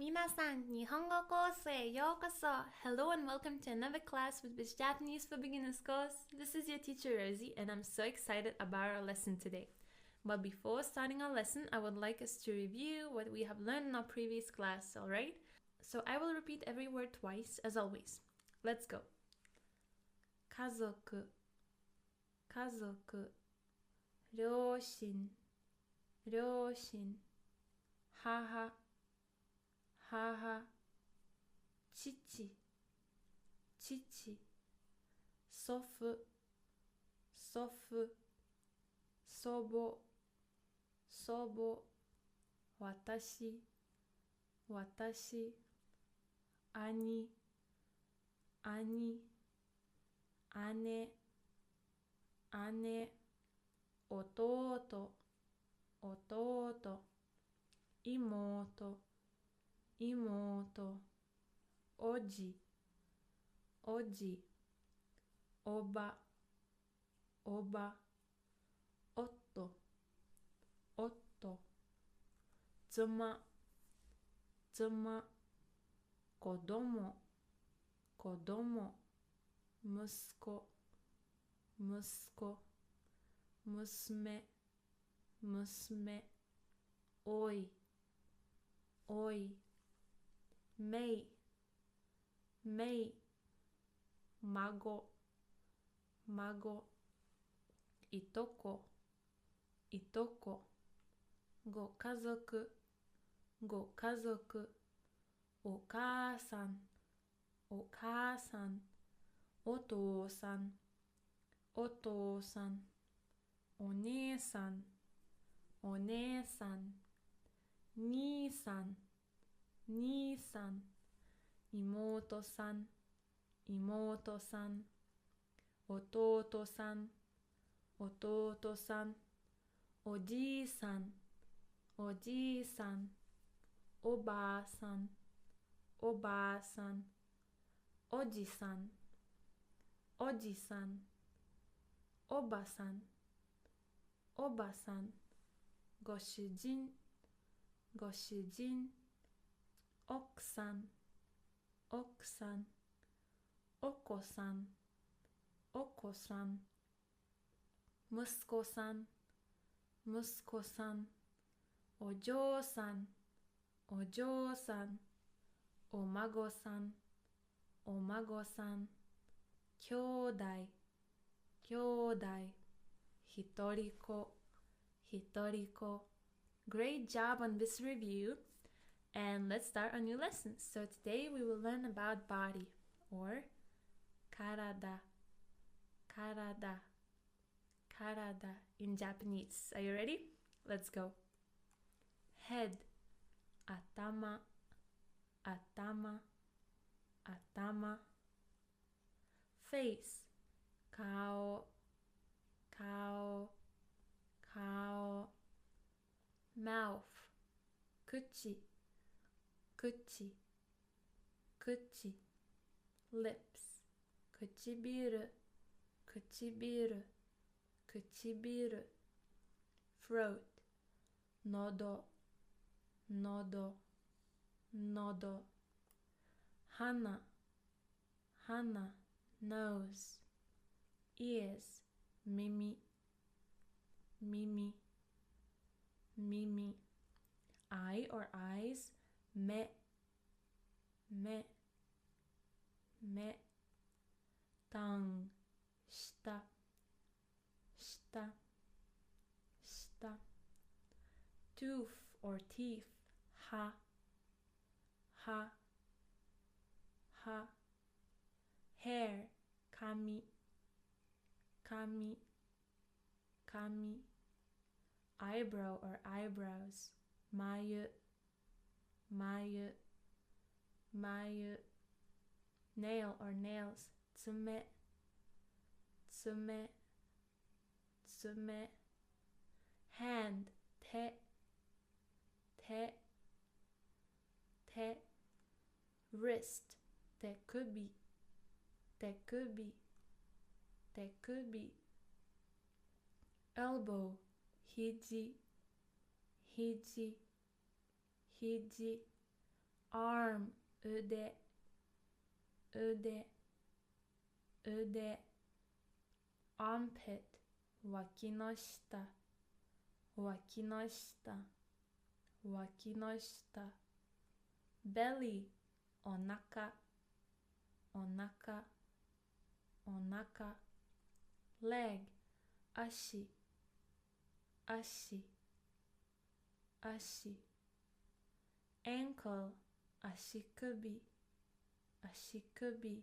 皆さん、日本語コースへようこそ. Hello and welcome to another class with Biz Japanese for Beginners course. This is your teacher Rosie and I'm so excited about our lesson today. But before starting our lesson, I would like us to review what we have learned in our previous class, alright? So I will repeat every word twice as always. Let's go. 家族、家族、両親、両親、母、母、父、父、祖父、祖父、祖母、祖母、私、私、兄、兄、姉、姉、弟、弟、妹、妹、おじ、おじ、おば、おば、夫、夫、妻、妻、子供、子供、息子、息子、娘、娘、おい、おい、めい、めい、孫、孫、いとこ、いとこ、ご家族、ご家族、お母さん、お母さん、お父さん、お父さん、お姉さん、お姉さん、兄さん、兄さん、妹さん、妹さん、弟さん、弟さん、おじいさん、おじいさん、おばあさん、おばあさん、おじさん、おじさん、おばさん、おばさん、ご主人、ご主人、奥さん、奥さん、お子さん、お子さん、息子さん、息子さん、お嬢さん、お嬢さん、お孫さん、お孫さん、兄弟、兄弟、一人子、一人子。Great job on this review. And let's start a new lesson. So today we will learn about body or 体, 体, 体 in Japanese. Are you ready? Let's go. Head, 頭, 頭, 頭. Face, 顔, 顔, 顔. Mouth, 口, 口, 口. Lips, 唇, 唇, 唇. Throat, 喉, 喉, 喉. Hana, 鼻 nose. Ears, 耳, 耳, 耳. Eye or eyes, 目, 目, 目. Tongue, 舌, 舌, 舌. Tooth or teeth, 歯, 歯, 歯. Hair, 髪, 髪, 髪. Eyebrow or eyebrows, 眉, 眉, 眉. Nail or nails, 爪, 爪, 爪. Hand, 手, 手, 手. Wrist, 手首, 手首, 手首. Elbow, 肘, 肘, 肘. arm, öde, öde, öde, armpit, wakinoshita, wakinoshita, wakinoshita, belly, onaka, onaka, onaka, leg, ashi, ashi, ashi, ankle, ashikubi, ashikubi,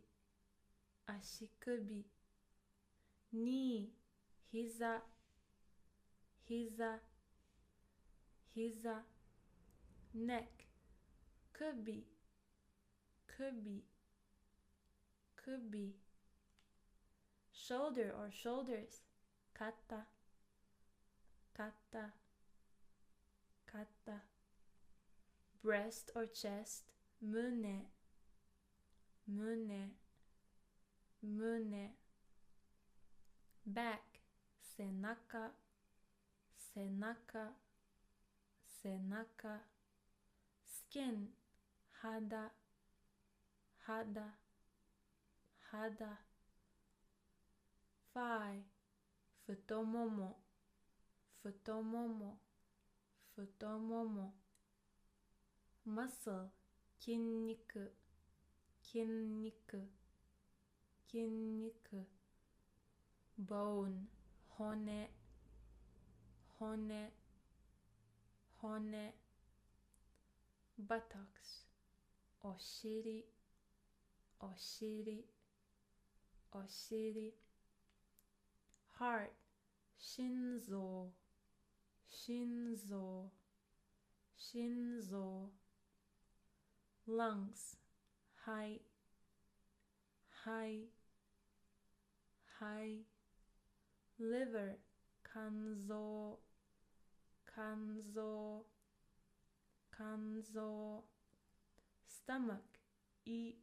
ashikubi, knee, hiza, hiza, hiza, neck, kubi, kubi, kubi, shoulder or shoulders, kata, kata, kata, breast or chest, mune, mune, mune, back, senaka, senaka, senaka, skin, hada, hada, hada, thigh, futomomo, futomomo, futomomo, muscle, kinniku, kinniku, kinniku, bone, hone, hone, hone, buttocks, oshiri, oshiri, oshiri, heart, shinzo, shinzo, shinzo, lungs, hai, hai, hai, liver, kanzo, kanzo, kanzo, stomach, i,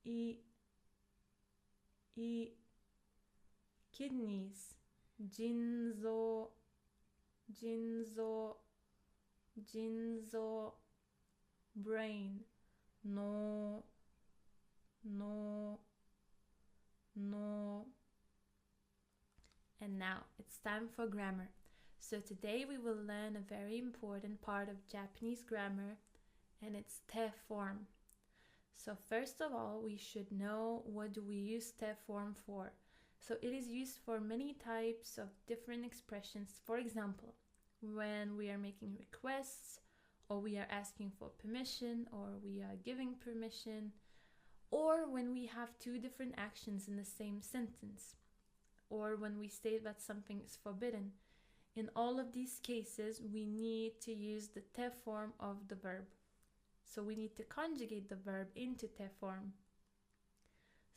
i, i, kidneys, jinzo, jinzo, jinzo, brain, no, no, no. And now it's time for grammar. So today we will learn a very important part of Japanese grammar, and it's te form. So first of all, we should know what do we use te form for. So it is used for many types of different expressions. For example, when we are making requests, or we are asking for permission, or we are giving permission, or when we have two different actions in the same sentence, or when we state that something is forbidden. In all of these cases, we need to use the te form of the verb. So we need to conjugate the verb into te form.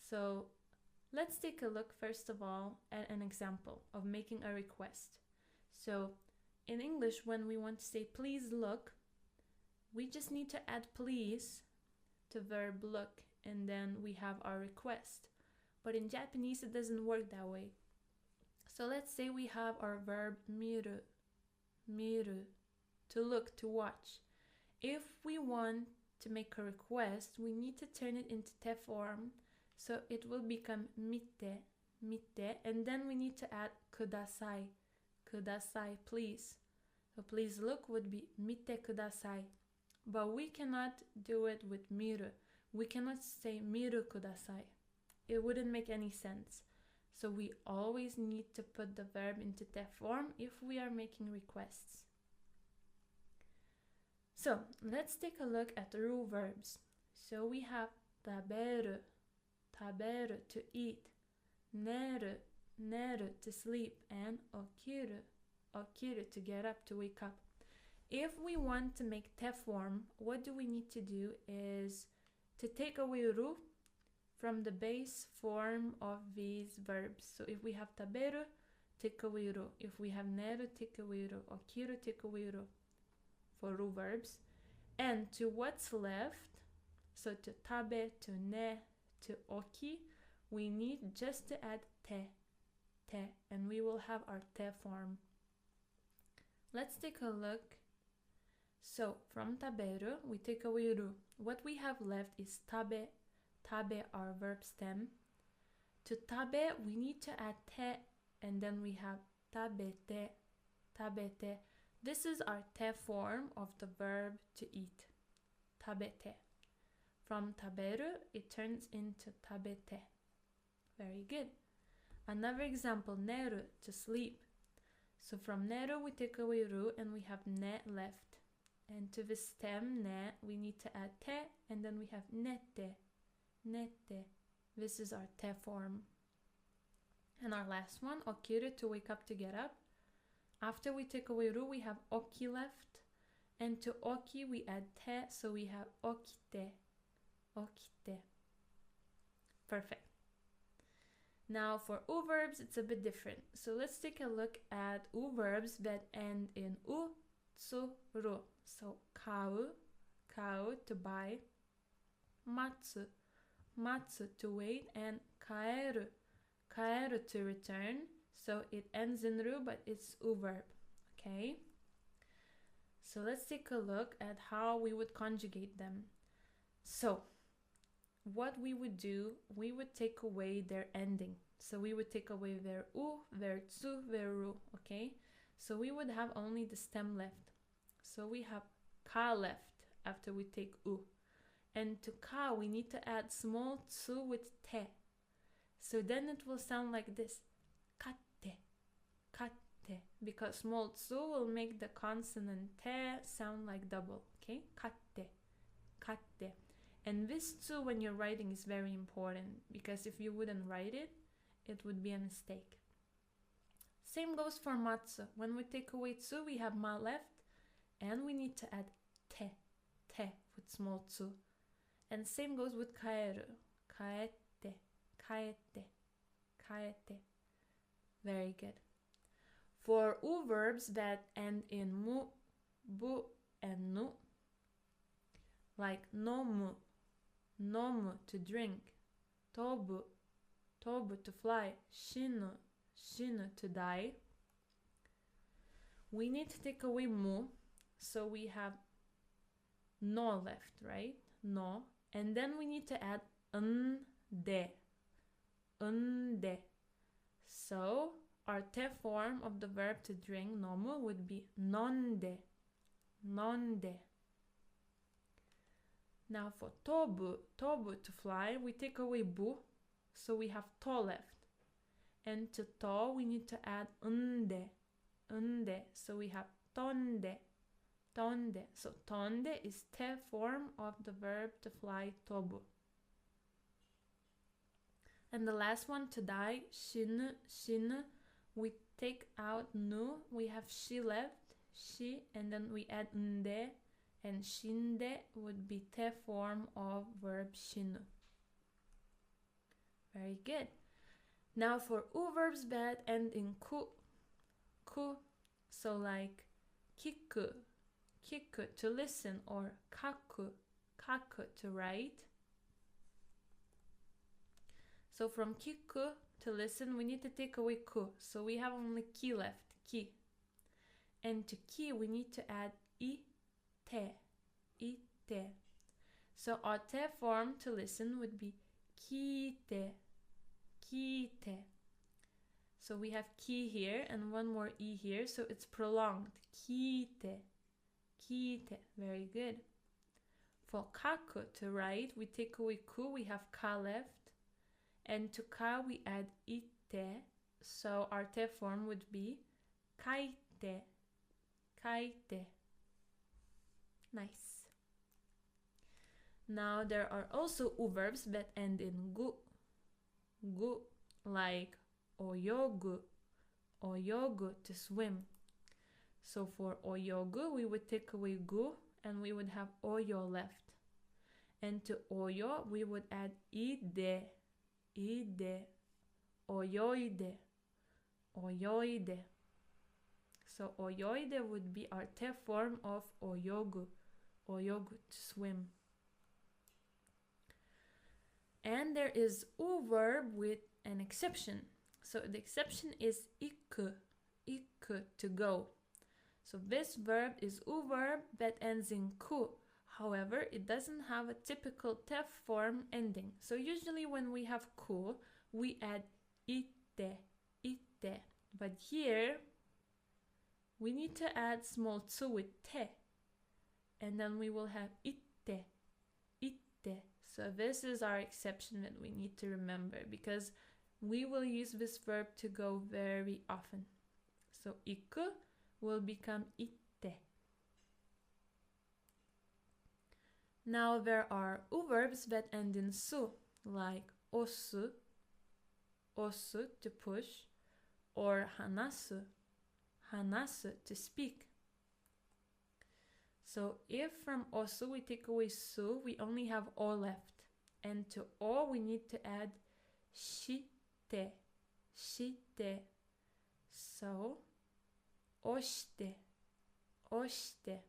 So let's take a look first of all at an example of making a request. So in English, when we want to say please look, we just need to add please to verb look, and then we have our request. But in Japanese, it doesn't work that way. So let's say we have our verb miru, miru, to look, to watch. If we want to make a request, we need to turn it into te form, so it will become mite, mite, and then we need to add kudasai, kudasai, please. So please look would be mite kudasai. But we cannot do it with miru. We cannot say miru kudasai. It wouldn't make any sense. So we always need to put the verb into te form if we are making requests. So let's take a look at the rule verbs. So we have taberu, taberu, to eat, neru, neru, to sleep, and okiru, okiru, to get up, to wake up. If we want to make te form, what do we need to do is to take away ru from the base form of these verbs. So if we have taberu, take away ru. If we have neru, take away ru. Okiru, take away ru for ru verbs. And to what's left, so to tabe, to ne, to oki, we need just to add te, and we will have our te form. Let's take a look. So from taberu, we take away ru. What we have left is tabe. Tabe, our verb stem. To tabe, we need to add te, and then we have tabete, tabete. This is our te form of the verb to eat, tabete. From taberu, it turns into tabete. Very good. Another example, neru, to sleep. So from neru, we take away ru, and we have ne left. And to the stem, ne, we need to add te, and then we have nete, nete. This is our te form. And our last one, okiru, to wake up, to get up. After we take away ru, we have oki left. And to oki, we add te, so we have okite, okite. Perfect. Now for u verbs, it's a bit different. So let's take a look at u verbs that end in u, tsu, ru. So kau, kau, to buy. Matsu, matsu, to wait. And kaeru, kaeru, to return. So it ends in ru, but it's u verb. Okay? So let's take a look at how we would conjugate them. So what we would do, we would take away their ending. So we would take away their u, their tsu, their ru. Okay? So we would have only the stem left. So we have ka left after we take u. And to ka, we need to add small tsu with te. So then it will sound like this. Katte, katte. Because small tsu will make the consonant te sound like double. Okay? Katte, katte. And this tsu, when you're writing, is very important. Because if you wouldn't write it, it would be a mistake. Same goes for matsu. When we take away tsu, we have ma left. And we need to add te, te, with small tsu. And same goes with kaeru. Kaete, kaete, kaete. Very good. For u verbs that end in mu, bu, and nu, like nomu, nomu, to drink, tobu, tobu, to fly, shinu, shinu, to die, we need to take away mu. So we have no left, right? No. And then we need to add nde. Nde. So our te form of the verb to drink, nomu, would be nonde. Nonde. Now for tobu, tobu, to fly, we take away bu. So we have to left. And to to, we need to add nde. Nde. So we have tonde. Tonde. So tonde is te form of the verb to fly, tobu. And the last one, to die, shinu, shinu, we take out nu, we have she left, she, and then we add nde, and shinde would be te form of verb shinu. Very good. Now for u verbs that end in ku, ku, so like kiku, kiku, to listen, or kaku, kaku, to write. So from kiku, to listen, we need to take away ku. So we have only ki left, ki. And to ki, we need to add ite, ite. So our te form to listen would be kite, kite. So we have ki here and one more e here, so it's prolonged. Kite, kite. Very good. For kaku, to write, we take away ku, we have ka left. And to ka, we add ite. So our te form would be kaite, kaite. Nice. Now there are also u verbs that end in gu, gu, like oyogu, oyogu, to swim. So for oyogu, we would take away gu and we would have oyo left. And to oyo, we would add ide, ide, oyoide, oyoide. So oyoide would be our te form of oyogu, oyogu, to swim. And there is u verb with an exception. So the exception is iku, iku, to go. So this verb is u verb that ends in ku. However, it doesn't have a typical te form ending. So usually when we have ku, we add ite, ite. But here, we need to add small tsu with te. And then we will have ite, ite. So this is our exception that we need to remember, because we will use this verb to go very often. So iku will become ite. Now there are u verbs that end in su, like osu, osu to push, or hanasu, hanasu to speak. So if from osu we take away su, we only have o left. And to o we need to add shite, shite. So oshite, oshite.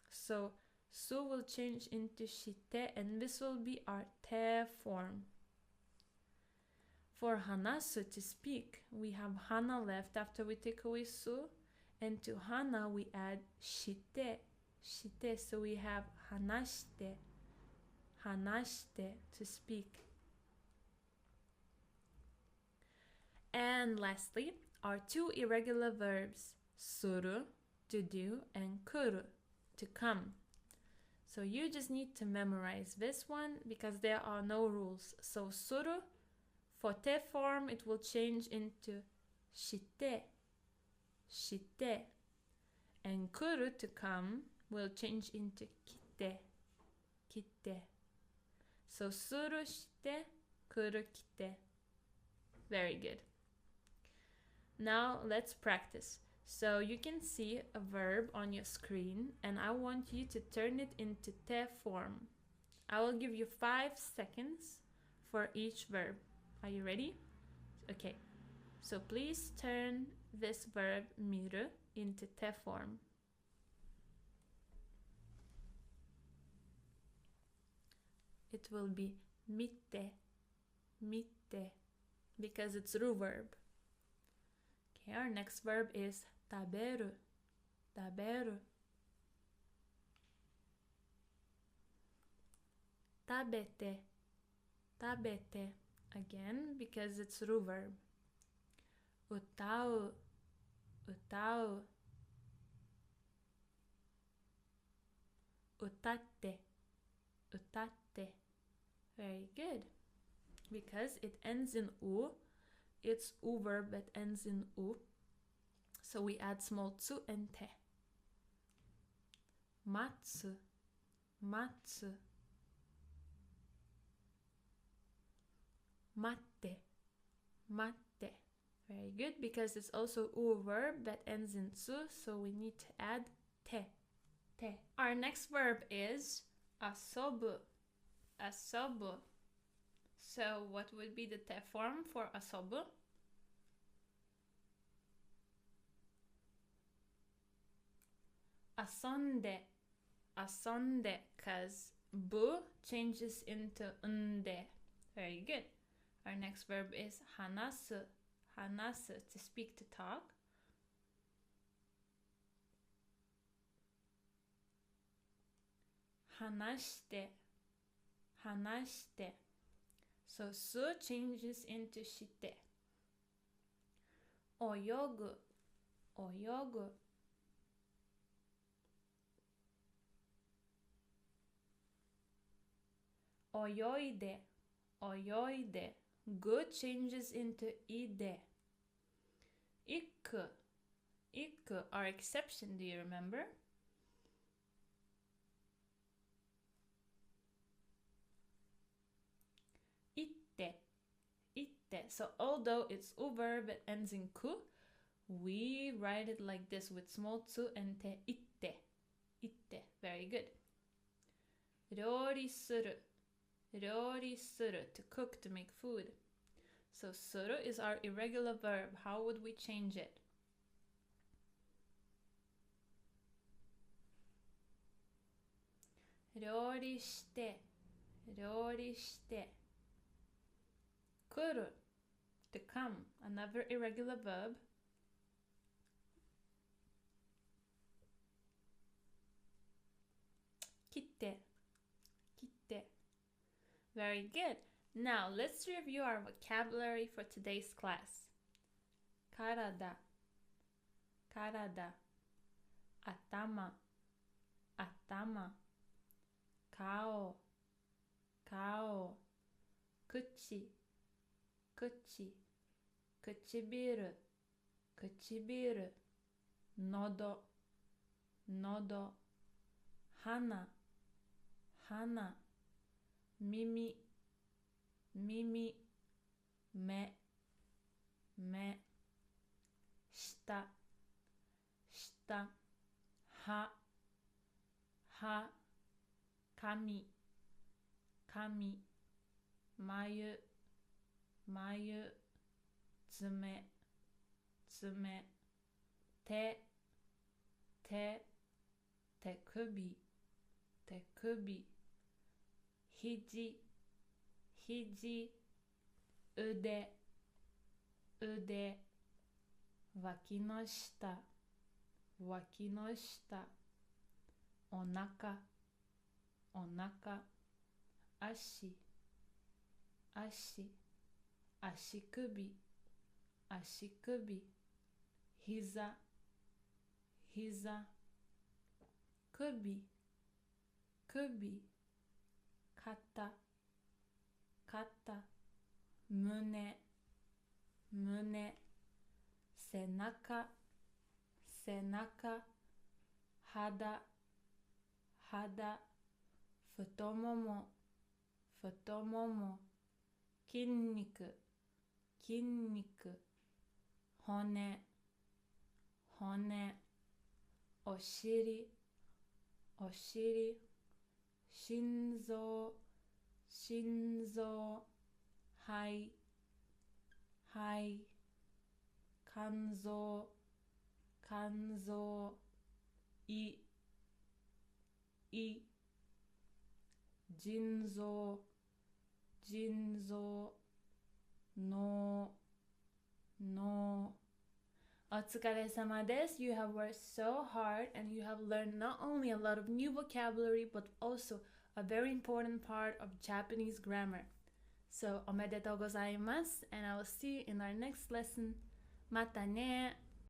So su will change into shite, and this will be our te form. For hanasu to speak, we have hana left after we take away su, and to hana we add shite, shite. So we have hanashite, hanashite to speak. And lastly, our two irregular verbs, suru, to do, and kuru, to come. So you just need to memorize this one because there are no rules. So suru, for te form, it will change into shite, shite. And kuru, to come, will change into kite, kite. So suru shite, kuru kite. Very good. Now let's practice. So you can see a verb on your screen, and I want you to turn it into te form. I will give you 5 seconds for each verb. Are you ready? Okay. So please turn this verb miru into te form. It will be mitte, mitte, because it's ru verb. Okay, our next verb is taberu, taberu. Tabete, tabete, again because it's ru verb. Utau, utau. Utatte, utatte. Very good. Because it ends in u, it's u verb that ends in u. So we add small tsu and te. Matsu, matsu. Matte, matte. Very good, because it's also u verb that ends in tsu, so we need to add te, te. Our next verb is asobu, asobu. So what would be the te form for asobu? Asonde, asonde, because bu changes into unde. Very good. Our next verb is hanasu, hanasu, to speak, to talk. Hanashite, hanashite. So su changes into shite. Oyogu, oyogu. Oyoide, oyoide. Gu changes into ide. Iku, iku. Our exception, do you remember? Itte, itte. So although it's u verb that ends in ku, we write it like this with small tsu and te. Itte, itte. Very good. Ryori suru, ryori suru, to cook, to make food. So suru is our irregular verb. How would we change it? Ryori shite, ryori shite. Kuru, to come, another irregular verb. Very good. Now let's review our vocabulary for today's class. Karada, karada. Atama, atama. Kao, kao. Kuchi, kuchi. Kuchibiru, kuchibiru. Nodo, nodo. Hana, hana. Mimi, mimi. Me, me. Shita, shita. Ha, ha. Kami, kami. Mayu, mayu. Tsume, tsume. Te, te. Tekubi, tekubi. Hiji, hiji. Ude, ude. Waki no shita, waki no shita. Onaka, onaka. Ashi, ashi. Ashikubi, ashikubi. Hiza, hiza. Kubi, kubi. Kata, kata. Mune, mune. Senaka, senaka. Hada, hada. Futomomo, futomomo. Kinniku, kinniku. Hone, hone. Oshiri, oshiri. Shinzo, shinzo. Hai, hai. Kanzo, kanzo. I, i. Jinzo, jinzo. No, no. Otsukaresama desu. You have worked so hard and you have learned not only a lot of new vocabulary but also a very important part of Japanese grammar. So, omedetou gozaimasu, and I will see you in our next lesson. Mata ne!